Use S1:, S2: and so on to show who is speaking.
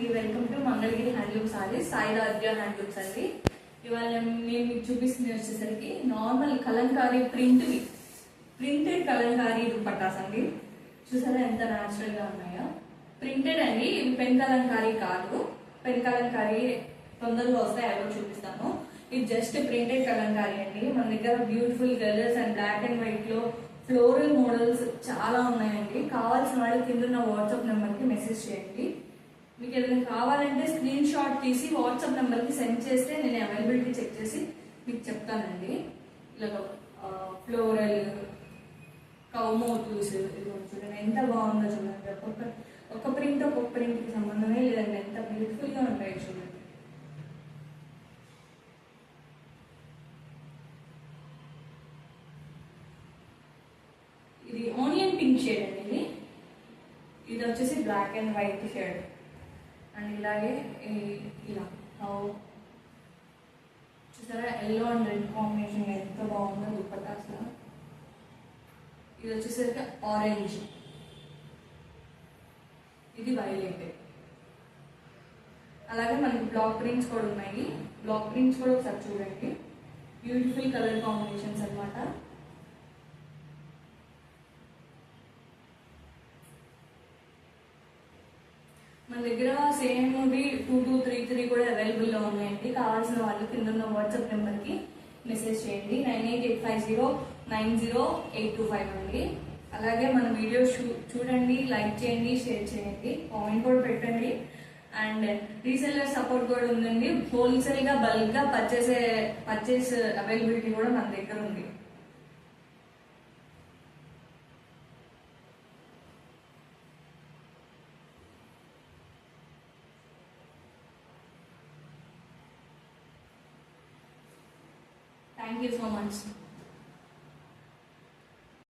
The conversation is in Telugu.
S1: అండి, welcome to Mangalagiri handloom saris, Sai రాజ్య హ్యాండ్లూమ్స్ అండి. ఇవాళ నేను మీకు చూపిస్తుంది వచ్చేసరికి నార్మల్ కలంకారీ ప్రింటెడ్ కలంకారీ దుపట్టాస్ అండి. చూసారా ఎంత న్యాచురల్ గా ఉన్నాయో. ప్రింటెడ్ అండి, ఇవి పెన్ కలంకారీ కాదు. పెన్ కలంకారీ తొందరగా వస్తాయి, ఎవరో చూపిస్తాను. ఇది జస్ట్ ప్రింటెడ్ కలంకారీ అండి. మన దగ్గర beautiful colours and black and white లో ఫ్లోరల్ మోడల్స్ చాలా ఉన్నాయండి. కావాల్సిన వాళ్ళు కింద ఉన్న వాట్సాప్ నెంబర్ కి మెసేజ్ చేయండి. మీకు ఏదైనా కావాలంటే స్క్రీన్ షాట్ తీసి వాట్సాప్ నెంబర్ కి సెండ్ చేస్తే నేను అవైలబిలిటీ చెక్ చేసి మీకు చెప్తానండి. ఇలా ఫ్లోరల్ కౌమోటూస్ చూడండి ఎంత బాగుందో చూడండి. ఒక్క ప్రింట్ ఒక్కొక్క ప్రింట్ కి సంబంధమే లేదండి, ఎంత బ్యూటిఫుల్ గా ఉంటాయి చూడండి. ఇది ఆనియన్ పింక్ షేడ్ అండి. ఇది వచ్చేసి black and white shade and ఇలాగే ఇలా చూసారా, ఎల్లో అండ్ రెడ్ కాంబినేషన్ ఎంత బాగుందో దుపట్టాస్. ఇది వచ్చేసరికి ఆరెంజ్, ఇది వైలెట్. అలాగే మనకి బ్లాక్ ప్రింట్స్ కూడా ఉన్నాయి. బ్లాక్ ప్రింట్స్ కూడా ఒకసారి చూడండి, బ్యూటిఫుల్ కలర్ కాంబినేషన్స్ అన్నమాట. మన దగ్గర సేమ్ 2233 కూడా అవైలబుల్లో ఉన్నాయండి. కావాల్సిన వాళ్ళు కింద ఉన్న వాట్సాప్ నెంబర్కి మెసేజ్ చేయండి. 9885090825 అండి. అలాగే మన వీడియోస్ చూడండి, లైక్ చేయండి, షేర్ చేయండి, కామెంట్ కూడా పెట్టండి. అండ్ రీసెల్లర్ సపోర్ట్ కూడా ఉందండి. హోల్సేల్గా బల్క్గా పర్చేస్ అవైలబిలిటీ కూడా మన దగ్గర ఉంది. Thank you so much.